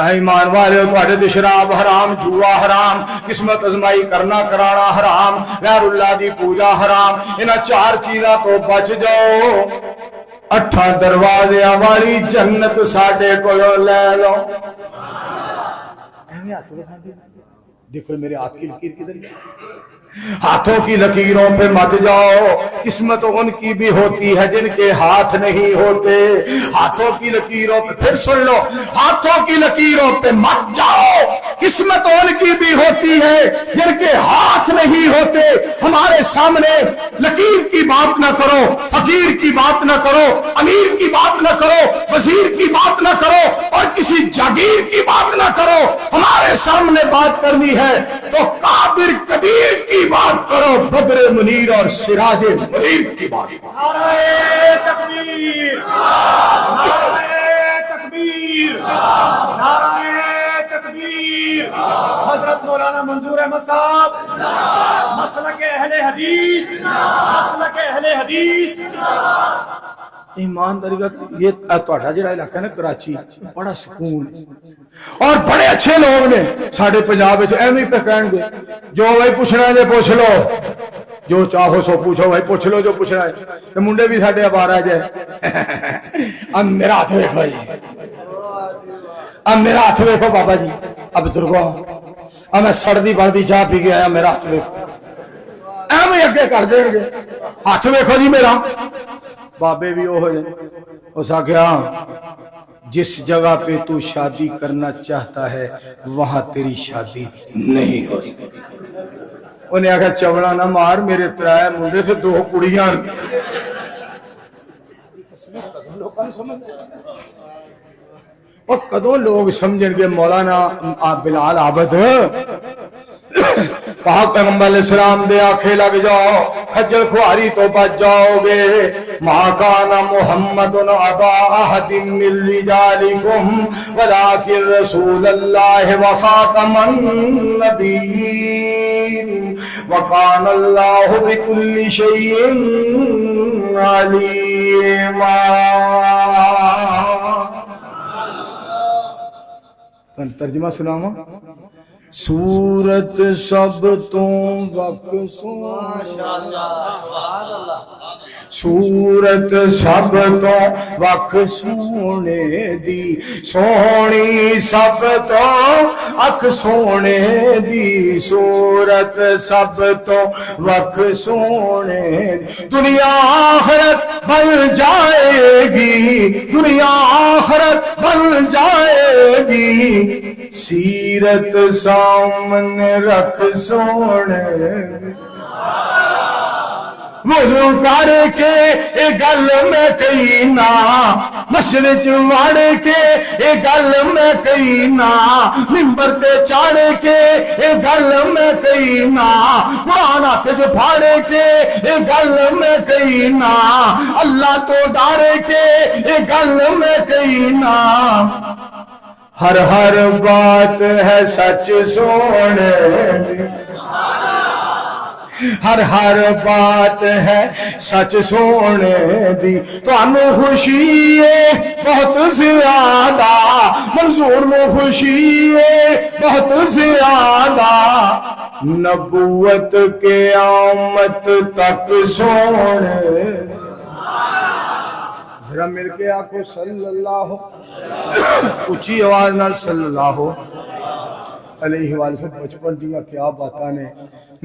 ایمان والے تواڈے تے شراب حرام، جوا حرام، قسمت ازمائی کرنا کرانا حرام، غیر اللہ دی پوجا حرام، انہاں چار چیزاں تو بچ جاؤ، 8 دروازیاں والی جنت ساڈے کولوں لے لو۔ دیکھو میرے ہاتھ کی لکیر کدھر ہے؟ ہاتھوں کی لکیروں پہ مت جاؤ، قسمت ان کی بھی ہوتی ہے جن کے ہاتھ نہیں ہوتے۔ ہاتھوں کی لکیروں پہ، پھر سن لو، ہاتھوں کی لکیروں پہ مت جاؤ، قسمت ان کی بھی ہوتی ہے جن کے ہاتھ نہیں ہوتے۔ ہمارے سامنے لکیر کی بات نہ کرو، فقیر کی بات نہ کرو، امیر کی بات نہ کرو، وزیر کی بات نہ کرو، اور کسی جاگیر کی بات نہ کرو۔ ہمارے سامنے بات کرنی ہے تو کابر کبیر کی بات کرو، بدر منیر اور سراج منیر کی بات کرو۔ نعرہ تکبیر، نعرہ تکبیر، نعرہ تکبیر۔ حضرت مولانا منظور احمد صاحب مسلک اہل حدیث، مسلک اہل حدیث۔ ایمانداری کا یہ تہاڈا جڑا علاقہ ہے نا کراچی، بڑا سکون ہے اور بڑے اچھے لوگ نے ساڈے پنجاب وچ ایویں پہ کہن گے جو بھائی پوچھنا ہے پوچھ لو، جو چاہو سو پوچھو بھائی، پوچھ لو جو پوچھنا ہے۔ تے منڈے بھی ساڈے آوارا جے اب میرا ہاتھ دیکھو جی، اب میرا ہاتھ دیکھو بابا جی، اب بزرگو اب میں سڑدی بڑدی چاہ پی کے آیا، میرا ہاتھ دیکھو، ایویں اگے کر دیں گے، ہاتھ دیکھو جی میرا۔ بابے بھی وہ ہوئے اس آگیا جس جگہ پہ تو شادی کرنا چاہتا ہے وہاں تیری شادی نہیں ہو سکتی۔ انہیں آگیا چوڑا نہ مار، میرے 3 منڈے سے 2 کڑیاں۔ اور کدوں لوگ سمجھیں گے مولانا بلال عابد پاک پیغمبر علیہ السلام دے آنکھیں لگ جاؤ، خجل خواری تو بچ جاؤ گے۔ ما کان محمد ابا احد من رجالکم ولکن رسول اللہ وخاتم النبیین وکان اللہ بکل شیء علیما۔ ترجمہ سناواں؟ سورت سب تو وقصوں، سورت سب تو وق سونے دی سونی، سب تو اک سونے دی سورت سب تو وق سونے دی۔ دنیا آخرت بن جائے گی، دنیا آخرت بن جائے گی، سیرت سامنے رکھ سونے۔ وضو کر کے اے گل میں کہینا، مسجد وڑ کے اے گل میں کہینا، منبر تے چڑھ کے اے گل میں کہینا، قرآن ہاتھ جو پھاڑ کے اے گل میں کہینا، اللہ تو ڈر کے اے گل میں کہینا۔ ہر ہر بات ہے سچ سونے، ہر ہر بات ہے سچ سونے دی۔ تو انو خوشی ہے بہت زیادہ، منظور نو خوشی ہے بہت زیادہ، نبوت کے آمد تک سونے۔ ذرا مل کے آکو صلی اللہ، اونچی آواز نال صلی اللہ۔ علیہ وسلم بچپن دیا کیا باتاں نے.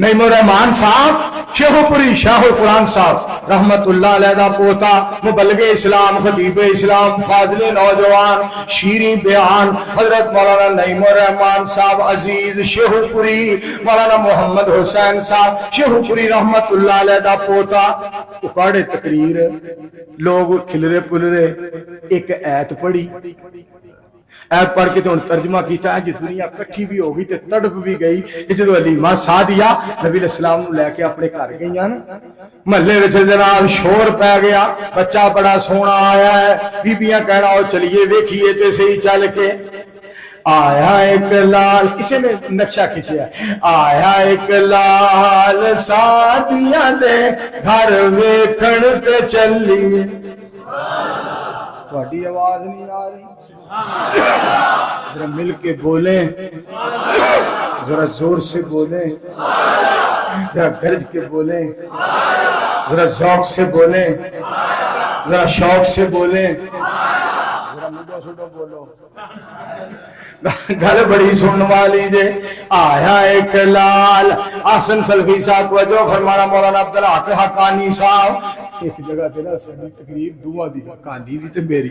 نعیم الرحمان صاحب شیخوپوری شاہ القرآن صاحب رحمت اللہ علیہ دا پوتا مبلغ اسلام خطیب اسلام فاضل نوجوان شیریں بیان حضرت مولانا نعیم الرحمان صاحب عزیز شیخوپوری مولانا محمد حسین صاحب شیخوپوری رحمت اللہ علیہ دا پوتا. اکاڑے تقریر لوگ کھلرے پلرے ایک ایت پڑھی ایت پڑھ کے تو ترجمہ کیتا ہے جی دنیا کٹھی بھی ہو گئی تے تڑپ بھی گئی کہ جدو علیمہ سعدیہ نبی علیہ السلام نو لے کے اپنے گھر گئی نا محلے وچ جناب شور پہ گیا بچہ بڑا سونا آیا ہے بیبیاں کہنا او چلیے ویکھیے تے صحیح چل کے آیا ایک لال کسی نے نقشہ کھینچا آیا ایک لال سعدیہ دے گھر ویکھن تے چلیے. تھوڑی آواز نہیں آ رہی ذرا مل کے بولیں ذرا زور سے بولیں ذرا گرج کے بولیں ذرا ذوق سے بولیں ذرا شوق سے بولیں ذرا مڈو سڈو بولو. گل بڑی سننے والی جے. آیا ایک لال حسن سلفی صاحب وجہ فرمانا مولانا عبدالحق حقانی صاحب ایک جگہ تے نا ساری تقریر دعا دی کہانی دی تے میری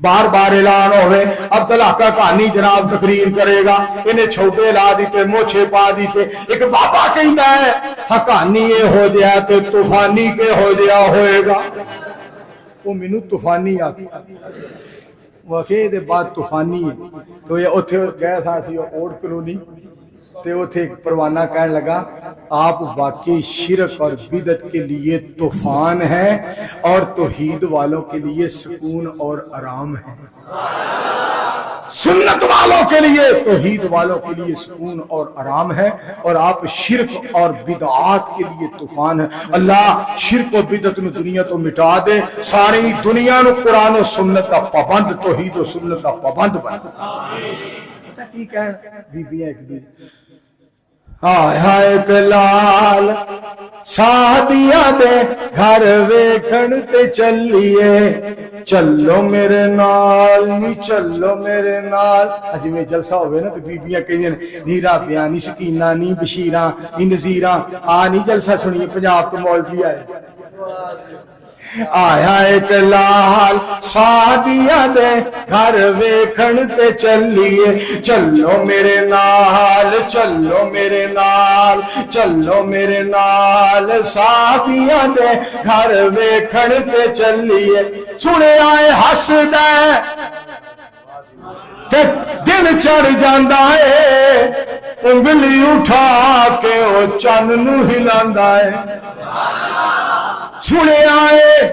بار بار اعلان ہوئے عبدالحق حقانی جناب تقریر کرے گا انہیں چھوٹے لا دیتے موچھے پا دیتے ایک بابا کہندا ہے حقانی یہ ہو جائے تے طوفانی کے ہو جیا ہوئے گا. وہ مینوں طوفانی آکھی واقعی دے بعد طوفانی ہے تو یہ اتھے گیا تھا سی اوڑ کلونی تے اتھے ایک پروانہ کہنے لگا آپ واقعی شرک اور بدعت کے لیے طوفان ہیں اور توحید والوں کے لیے سکون اور آرام ہے. سنت والوں کے لیے توحید والوں کے لیے سکون اور آرام ہے اور آپ شرک اور بدعات کے لیے طوفان ہے. اللہ شرک اور بدعت نو دنیا تو مٹا دے ساری دنیا نو قرآن و سنت کا پابند توحید و سنت کا پابند بنا. کی کہنا بیبیاں ایک دی آیا ایک لال سعدیہ دے گھر ویکھن تے چلیے چلو میرے نال نی چلو میرے نال. اج میں جلسہ ہوئے نا تو بیبیاں کہیں نی رابعہ نی سکینہ نی بشیرہ نی نذیرہ نی جلسہ سنیے پنجاب تو مولوی آئے. آیا ایک لال سعدیہ دے گھر ویکھن تے چلیے چلو میرے نال چلو میرے نال چلو میرے نال سعدیہ دے گھر ویکھن تے چلیے. سنے آئے ہسدا تے دن چڑھ جاندا ہے انگلی اٹھا کے او چن نو ہلاندا ہے. سنے آئے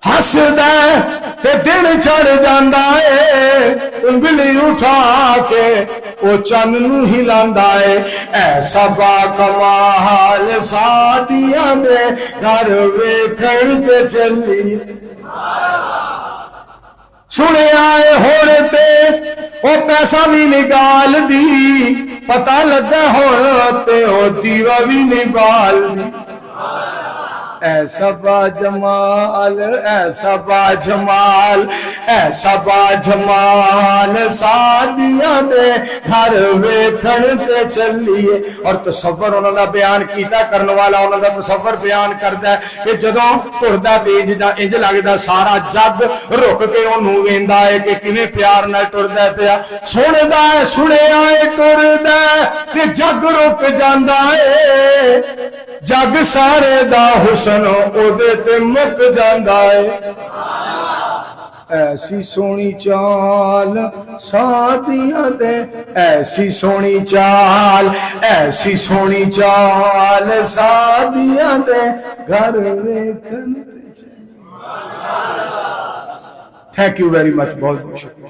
ہسدا تے دن چڑھ جاندا ہے انگلی اٹھا کے او چن نو ہلاندا ہے. ایسا با کمال سعدیہ دے گھر ویکھن تے چلی. سنے آئے ہونے تے او پیسہ بھی نکال دی پتہ لگا ہونے تے او دیوہ بھی نکال دی. ایسا با جمال ایسا با جمال ایسا با جمال سعدیہ دے گھر ویکھن تے چلیے. اور تصور انہوں نے بیان کیتا کرنے والا انہوں نے تصور بیان کردا ہے کہ جدوں ٹردا پیج دا انج لگدا سارا جگ رک کے انہوں ویندا ہے کہ کیویں پیار نال ٹردا پیا. سندا ہے سنے آئے ٹردا تے جگ رک جاندا ہے جگ سارے دا حسن او دے تے مک جاندا ہے. ایسی سونی چال سعدیہ دے ایسی سونی چال ایسی سونی چال سعدیہ دے گھر ویکھن. Thank you very much. بہت بہت شکریہ.